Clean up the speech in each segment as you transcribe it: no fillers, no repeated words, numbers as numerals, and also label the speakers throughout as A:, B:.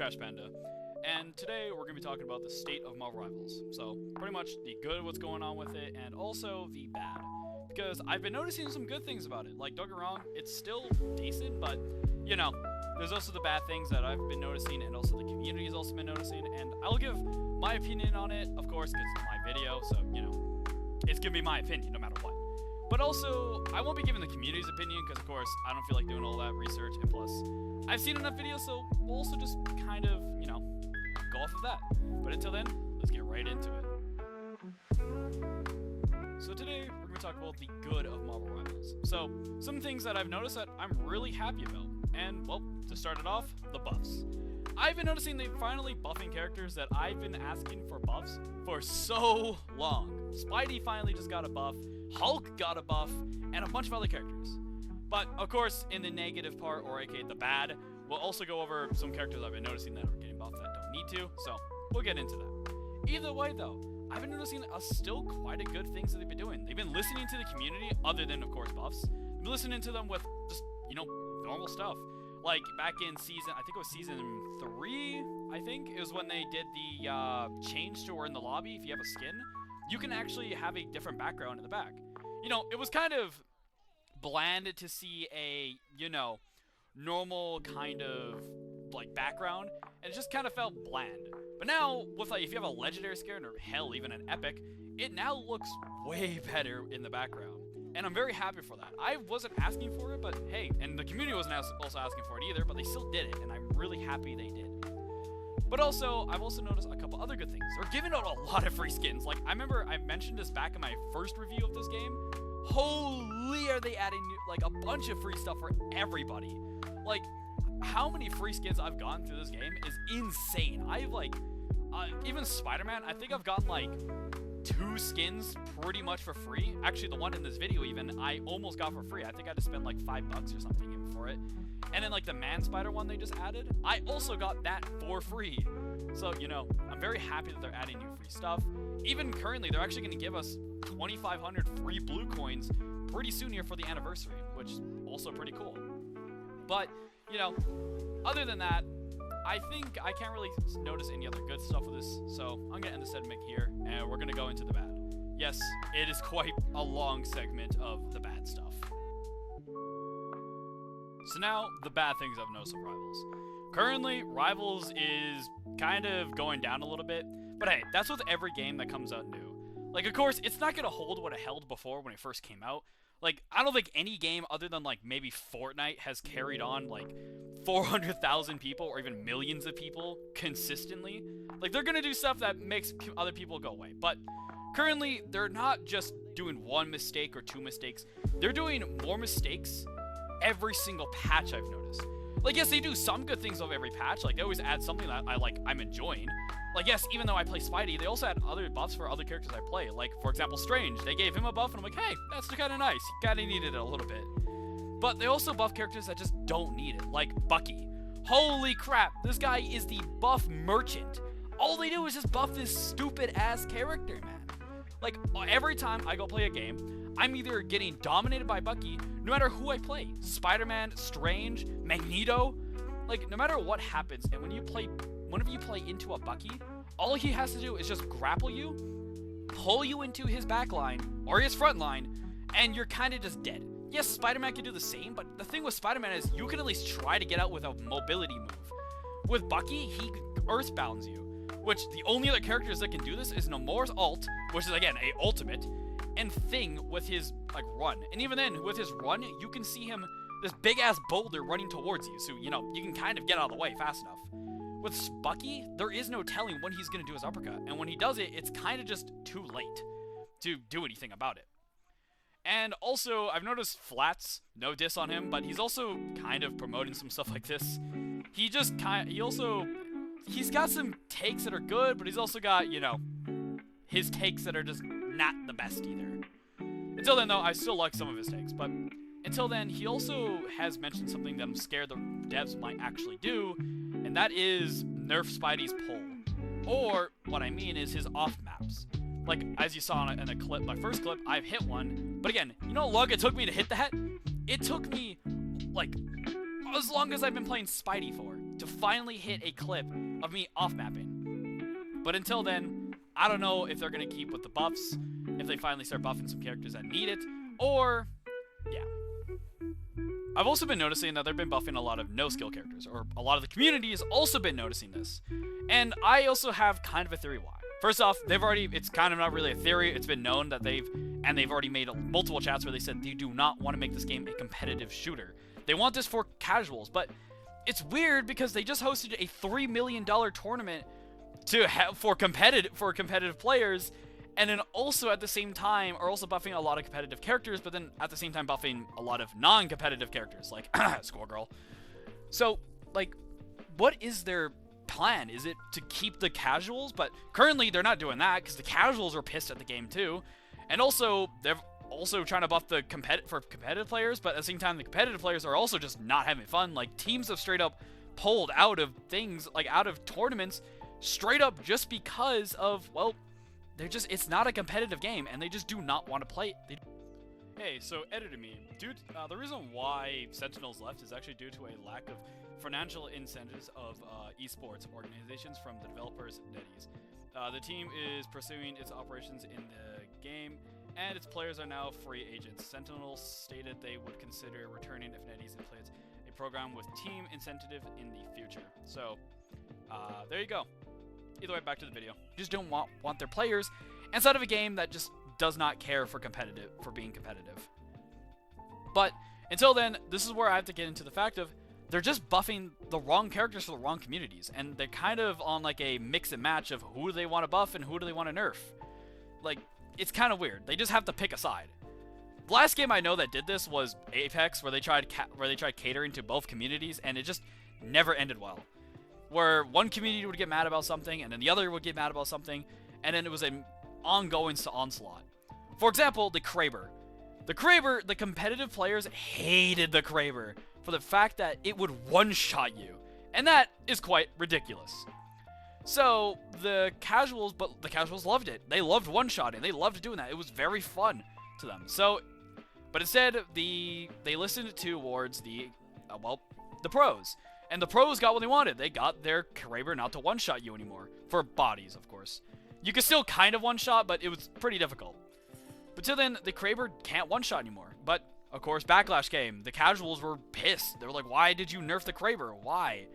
A: Trash Panda, and today we're going to be talking about the state of Marvel Rivals. So, pretty much the good, what's going on with it, and also the bad. Because I've been noticing some good things about it. Like, don't get me wrong, it's still decent, but, you know, there's also the bad things that I've been noticing, and also the community has also been noticing, and I'll give my opinion on it, of course, because it's my video, so, you know, it's going to be my opinion no matter what. But also, I won't be giving the community's opinion, because, of course, I don't feel like doing all that research, and plus, I've seen enough videos, so we'll also just kind of, you know, go off of that. But until then, let's get right into it. So today, we're going to talk about the good of Marvel Rivals. So, some things that I've noticed that I'm really happy about. And, well, to start it off, the buffs. I've been noticing they're finally buffing characters that I've been asking for buffs for so long. Spidey finally just got a buff, Hulk got a buff, and a bunch of other characters. But, of course, in the negative part, or aka the bad, we'll also go over some characters I've been noticing that are getting buffed that don't need to, so we'll get into that. Either way, though, I've been noticing still quite a good things that they've been doing. They've been listening to the community, other than, of course, buffs. They've been listening to them with just, you know, normal stuff. Like, back in season, I think it was season 3, I think, it was when they did the change to where in the lobby, if you have a skin, you can actually have a different background in the back. You know, it was kind of bland to see a, you know, normal kind of, like, background, and it just kind of felt bland. But now, with, like, if you have a legendary skin, or hell, even an epic, it now looks way better in the background. And I'm very happy for that. I wasn't asking for it, but hey, and the community wasn't also asking for it either, but they still did it, and I'm really happy they did. But also, I've also noticed a couple other good things. They're giving out a lot of free skins. Like, I remember I mentioned this back in my first review of this game. Holy, are they adding, like, a bunch of free stuff for everybody. Like, how many free skins I've gotten through this game is insane. I've, like, even Spider-Man, I think I've gotten, like, 2 skins pretty much for free. Actually, the one in this video even, I almost got for free. I think I had to spend like $5 or something even for it. And then like the Man-Spider one they just added, I also got that for free. So, you know, I'm very happy that they're adding new free stuff. Even currently, they're actually going to give us 2,500 free blue coins pretty soon here for the anniversary, which is also pretty cool. But, you know, other than that, I think I can't really notice any other good stuff with this, so I'm going to end the segment here, and we're going to go into the bad. Yes, it is quite a long segment of the bad stuff. So now, the bad things I've noticed of Rivals. Currently, Rivals is kind of going down a little bit, but hey, that's with every game that comes out new. Like, of course, it's not going to hold what it held before when it first came out. Like, I don't think any game other than, like, maybe Fortnite has carried on, like, 400,000 people or even millions of people consistently. Like, they're gonna do stuff that makes other people go away. But currently, they're not just doing 1 mistake or 2 mistakes. They're doing more mistakes every single patch I've noticed. Like, yes, they do some good things of every patch. Like, they always add something that I'm enjoying. Like, yes, even though I play Spidey, they also add other buffs for other characters I play. Like, for example, Strange. They gave him a buff, and I'm like, hey, that's kind of nice. He kind of needed it a little bit. But they also buff characters that just don't need it, like Bucky. Holy crap, this guy is the buff merchant. All they do is just buff this stupid-ass character, man. Like, every time I go play a game, I'm either getting dominated by Bucky, no matter who I play. Spider-Man, Strange, Magneto. Like, no matter what happens, and whenever you play into a Bucky, all he has to do is just grapple you, pull you into his back line, or his front line, and you're kind of just dead. Yes, Spider-Man can do the same, but the thing with Spider-Man is you can at least try to get out with a mobility move. With Bucky, he earthbounds you, which the only other characters that can do this is Namor's ult, which is, again, a ultimate, and Thing with his, like, run. And even then, with his run, you can see him, this big-ass boulder running towards you, so, you know, you can kind of get out of the way fast enough. With Bucky, there is no telling when he's going to do his uppercut, and when he does it, it's kind of just too late to do anything about it. And also, I've noticed Flats, no diss on him, but he's also kind of promoting some stuff like this. He's got some takes that are good, but he's also got, you know, his takes that are just not the best either. Until then, though, I still like some of his takes, but until then, he also has mentioned something that I'm scared the devs might actually do, and that is nerf Spidey's pull. Or, what I mean is his off maps. Like, as you saw in a clip, my first clip, I've hit one. But again, you know how long it took me to hit that? It took me, like, as long as I've been playing Spidey for. to finally hit a clip of me off-mapping. But until then, I don't know if they're going to keep with the buffs, if they finally start buffing some characters that need it, or, yeah. I've also been noticing that they've been buffing a lot of no-skill characters, or a lot of the community has also been noticing this. And I also have kind of a theory why. First off, it's kind of not really a theory, it's been known that they've already made multiple chats where they said they do not want to make this game a competitive shooter. They want this for casuals, but it's weird because they just hosted a $3 million tournament for competitive players, and then also at the same time are also buffing a lot of competitive characters, but then at the same time buffing a lot of non-competitive characters, like Squirrel. So, like, what is their plan? Is it to keep the casuals? But currently they're not doing that because the casuals are pissed at the game too, and also they're also trying to buff the competitive players, but at the same time the competitive players are also just not having fun. Like, teams have straight up pulled out of things, like out of tournaments, straight up just because of, well, it's not a competitive game, and they just do not want to play it. Hey, so Editor Me, dude, the reason why Sentinels left is actually due to a lack of financial incentives of esports organizations from the developers NetEase. The team is pursuing its operations in the game, and its players are now free agents. Sentinels stated they would consider returning if NetEase implements a program with team incentive in the future. So, there you go. Either way, back to the video. Just don't want their players inside of a game that just does not care for being competitive. But until then, this is where I have to get into the fact of they're just buffing the wrong characters for the wrong communities, and they're kind of on like a mix and match of who do they want to buff and who do they want to nerf. Like, it's kind of weird. They just have to pick a side. The last game I know that did this was Apex, where they tried catering to both communities, and it just never ended well. Where one community would get mad about something, and then the other would get mad about something, and then it was an ongoing onslaught. For example, the Kraber. The competitive players hated the Kraber for the fact that it would one-shot you, and that is quite ridiculous. So, the casuals loved it. They loved one-shotting. They loved doing that. It was very fun to them. So, but instead, they listened towards the pros. And the pros got what they wanted. They got their Kraber not to one-shot you anymore. For bodies, of course. You could still kind of one-shot, but it was pretty difficult. But till then, the Kraber can't one-shot anymore. But, of course, Backlash came. The casuals were pissed. They were like, why did you nerf the Kraber? Why?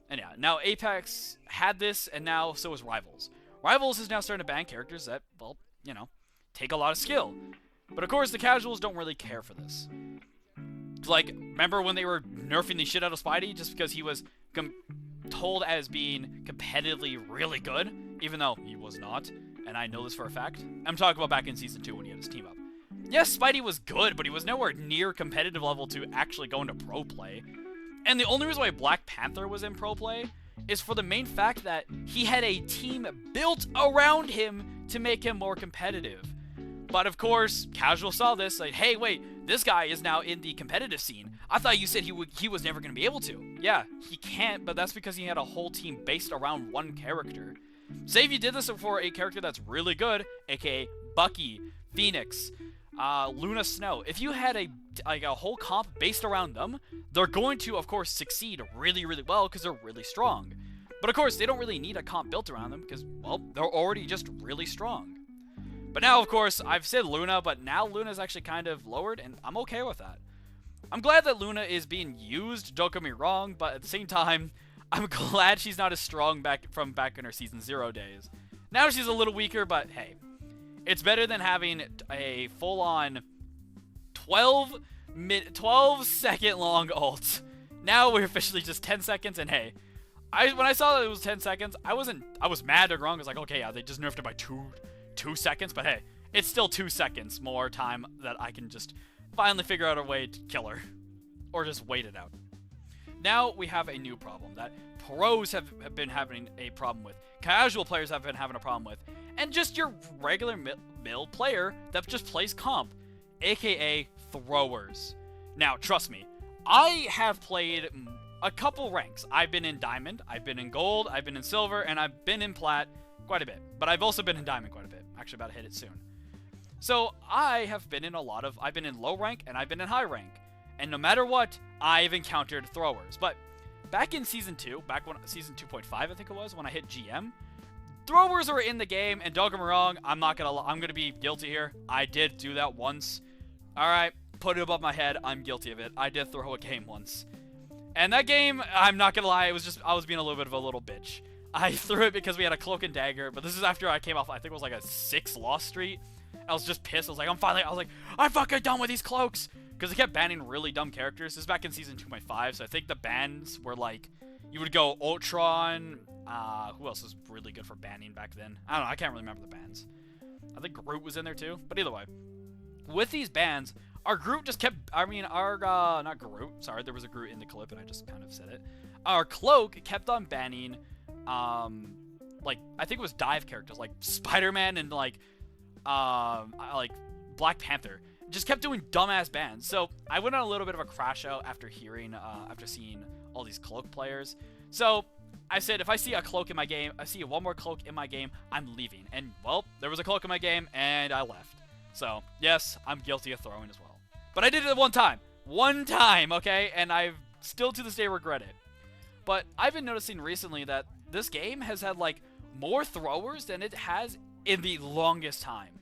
A: And yeah, now Apex had this, and now so is Rivals. Rivals is now starting to ban characters that, well, you know, take a lot of skill. But of course, the casuals don't really care for this. Like, remember when they were nerfing the shit out of Spidey just because he was told as being competitively really good, even though he was not, and I know this for a fact. I'm talking about back in Season 2 when he had his team up. Yes, Spidey was good, but he was nowhere near competitive level to actually go into pro play. And the only reason why Black Panther was in pro play is for the main fact that he had a team built around him to make him more competitive. But of course, casual saw this, like, hey, wait, this guy is now in the competitive scene. I thought you said he was never going to be able to. Yeah, he can't, but that's because he had a whole team based around one character. Say if you did this for a character that's really good, aka Bucky, Phoenix, Luna Snow. If you had a whole comp based around them, they're going to, of course, succeed really, really well because they're really strong. But of course, they don't really need a comp built around them because, well, they're already just really strong. But now, of course, I've said Luna, but now Luna's actually kind of lowered, and I'm okay with that. I'm glad that Luna is being used, don't get me wrong, but at the same time, I'm glad she's not as strong back in her Season 0 days. Now she's a little weaker, but hey. It's better than having a full-on 12-second long ult. Now we're officially just 10 seconds, and hey, when I saw that it was 10 seconds, I was mad or wrong. I was like, okay, yeah, they just nerfed it by two seconds, but hey, it's still 2 seconds more time that I can just finally figure out a way to kill her. Or just wait it out. Now we have a new problem that pros have been having a problem with, casual players have been having a problem with, and just your regular mill player that just plays comp, aka throwers. Now, trust me, I have played a couple ranks. I've been in Diamond, I've been in Gold, I've been in Silver, and I've been in Plat quite a bit. But I've also been in Diamond quite a bit. Actually, about to hit it soon. So, I've been in low rank, and I've been in high rank. And no matter what, I've encountered throwers. But back in Season 2, Season 2.5, I think it was, when I hit GM, throwers were in the game, and don't get me wrong, I'm gonna be guilty here. I did do that once. Alright, put it above my head, I'm guilty of it. I did throw a game once. And that game, I'm not gonna lie, I was being a little bit of a little bitch. I threw it because we had a cloak and dagger, but this is after I came off, I think it was like a 6 loss streak. I was just pissed. I was like, I'm fucking done with these cloaks! Because they kept banning really dumb characters. This is back in Season 2.5, so I think the bans were like, you would go Ultron, who else was really good for banning back then? I don't know, I can't really remember the bans. I think Groot was in there too, but either way. With these bans, our Groot just kept, not Groot, sorry, there was a Groot in the clip and I just kind of said it. Our Cloak kept on banning, like, I think it was dive characters, like Spider-Man and like Black Panther. Just kept doing dumbass bans. So I went on a little bit of a crash out after seeing all these Cloak players. So I said, if I see a Cloak in my game, I see one more Cloak in my game, I'm leaving. And, well, there was a Cloak in my game, and I left. So, yes, I'm guilty of throwing as well. But I did it one time. One time, okay? And I still to this day regret it. But I've been noticing recently that this game has had, like, more throwers than it has in the longest time.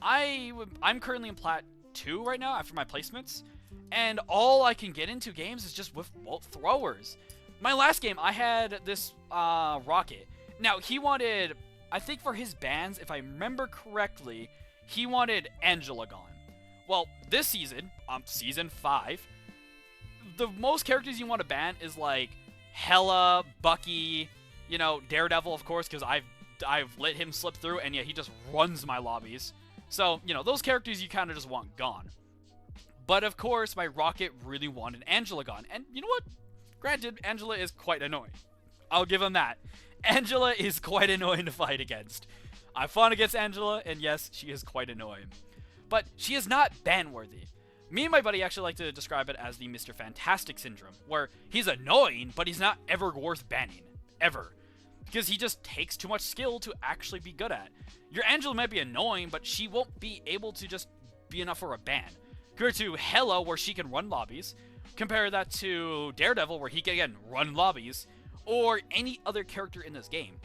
A: I'm currently in Plat 2 right now after my placements, and all I can get into games is just with throwers. My last game, I had this Rocket. Now, he wanted, I think for his bans, if I remember correctly, he wanted Angela gone. Well, this season, Season 5, the most characters you want to ban is like Hela, Bucky, you know, Daredevil, of course, because I've let him slip through, and yeah, he just runs my lobbies. So, you know, those characters you kind of just want gone. But, of course, my Rocket really wanted Angela gone. And you know what? Granted, Angela is quite annoying. I'll give him that. Angela is quite annoying to fight against. I've fought against Angela, and yes, she is quite annoying. But she is not ban-worthy. Me and my buddy actually like to describe it as the Mr. Fantastic syndrome, where he's annoying, but he's not ever worth banning. Ever. Because he just takes too much skill to actually be good at. Your Angela might be annoying, but she won't be able to just be enough for a ban. Compared to Hela, where she can run lobbies. Compare that to Daredevil, where he can, again, run lobbies. Or any other character in this game.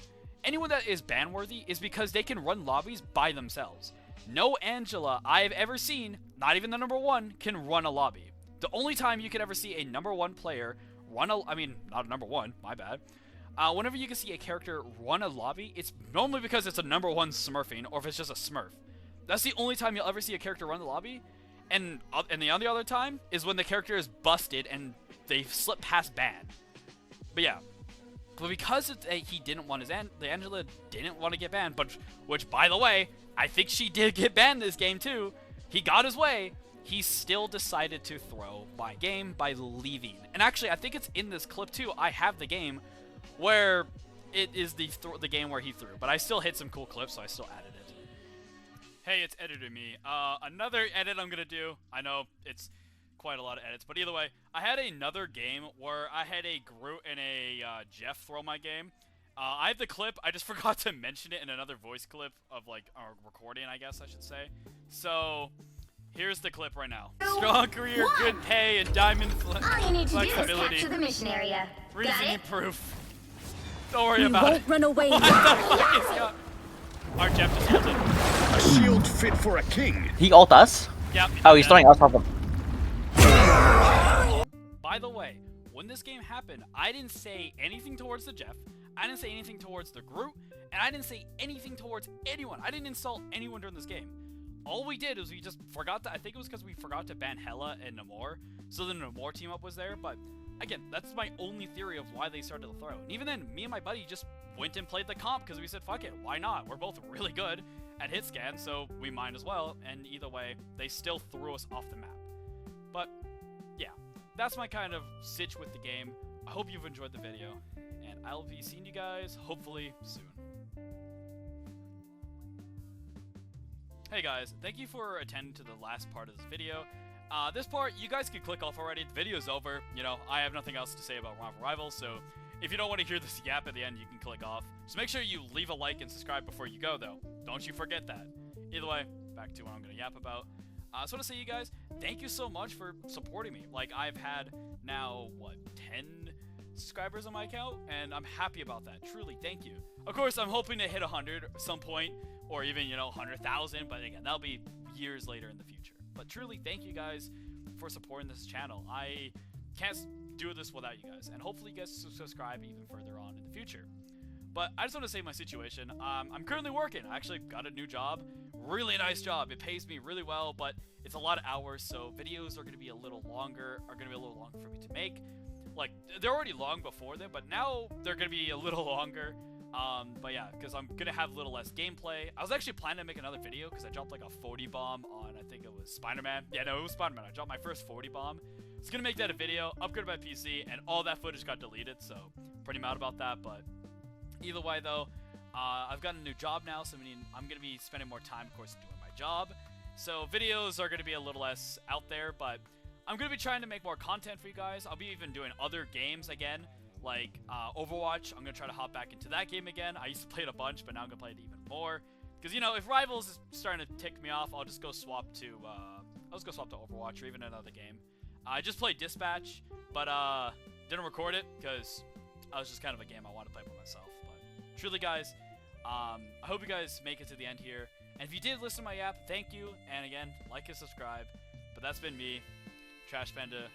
A: Anyone that is ban-worthy is because they can run lobbies by themselves. No Angela I've ever seen, not even the number 1, can run a lobby. The only time you can ever see a number 1 player run a... I mean, not a number 1, my bad. Whenever you can see a character run a lobby, it's normally because it's a number 1 smurfing, or if it's just a smurf. That's the only time you'll ever see a character run the lobby. And the other time is when the character is busted and they slip past ban. But yeah. But because he didn't want the Angela didn't want to get banned, but which, by the way, I think she did get banned this game too. He got his way. He still decided to throw my game by leaving. And actually, I think it's in this clip too. I have the game where it is the game where he threw. But I still hit some cool clips, so I still added it. Hey, it's Editor Me. Another edit I'm going to do. I know it's quite a lot of edits, but either way, I had another game where I had a Groot and a Jeff throw my game. I have the clip. I just forgot to mention it in another voice clip of, like, our recording, I guess I should say. So... here's the clip right now. Strong career, good pay, and diamond flexibility.
B: All you need to do is capture the mission area.
A: Reasoning proof. Don't worry about
B: won't
A: it.
B: Run away.
A: What the fuck is going on? Our Jeff just ulted.
C: A shield fit for a king.
D: He ult us?
A: Yep.
D: Oh, he's throwing us off of...
A: By the way, when this game happened, I didn't say anything towards the Jeff. I didn't say anything towards the Groot. And I didn't say anything towards anyone. I didn't insult anyone during this game. All we did was we just forgot to, I think it was because we forgot to ban Hela and Namor, so the Namor team up was there, but again, that's my only theory of why they started the throw. And even then, me and my buddy just went and played the comp because we said, fuck it, why not? We're both really good at hit scan, so we might as well, and either way, they still threw us off the map. But, yeah, that's my kind of sitch with the game. I hope you've enjoyed the video, and I'll be seeing you guys, hopefully, soon. Hey guys, thank you for attending to the last part of this video. This part, you guys can click off already. The video's over. You know, I have nothing else to say about Marvel Rivals, so if you don't want to hear this yap at the end, you can click off. Just make sure you leave a like and subscribe before you go, though. Don't you forget that. Either way, back to what I'm going to yap about. I just want to say, you guys, thank you so much for supporting me. Like, I've had now, what, 10 subscribers on my account, and I'm happy about that. Truly, thank you. Of course, I'm hoping to hit 100 at some point, or even, you know, 100,000, but again, that'll be years later in the future. But truly, thank you guys for supporting this channel. I can't do this without you guys, and hopefully you guys subscribe even further on in the future. But I just want to say my situation. I'm currently working. I actually got a new job. Really nice job. It pays me really well, but it's a lot of hours, so videos are going to be a little longer, for me to make. Like, they're already long before then, but now they're going to be a little longer. But yeah, because I'm going to have a little less gameplay. I was actually planning to make another video because I dropped like a 40 bomb on, I think it was Spider-Man. Yeah, no, it was Spider-Man. I dropped my first 40 bomb. I was going to make that a video, upgrade my PC, and all that footage got deleted, so pretty mad about that. But either way, though, I've got a new job now, so I'm going to be spending more time, of course, doing my job. So videos are going to be a little less out there, but I'm going to be trying to make more content for you guys. I'll be even doing other games again, like Overwatch. I'm going to try to hop back into that game again. I used to play it a bunch, but now I'm going to play it even more. Because, you know, if Rivals is starting to tick me off, I'll just go swap to Overwatch or even another game. I just played Dispatch, but didn't record it because I was just kind of a game I wanted to play by myself. But truly, guys, I hope you guys make it to the end here. And if you did listen to my app, thank you. And again, like and subscribe. But that's been me, Trash Panda.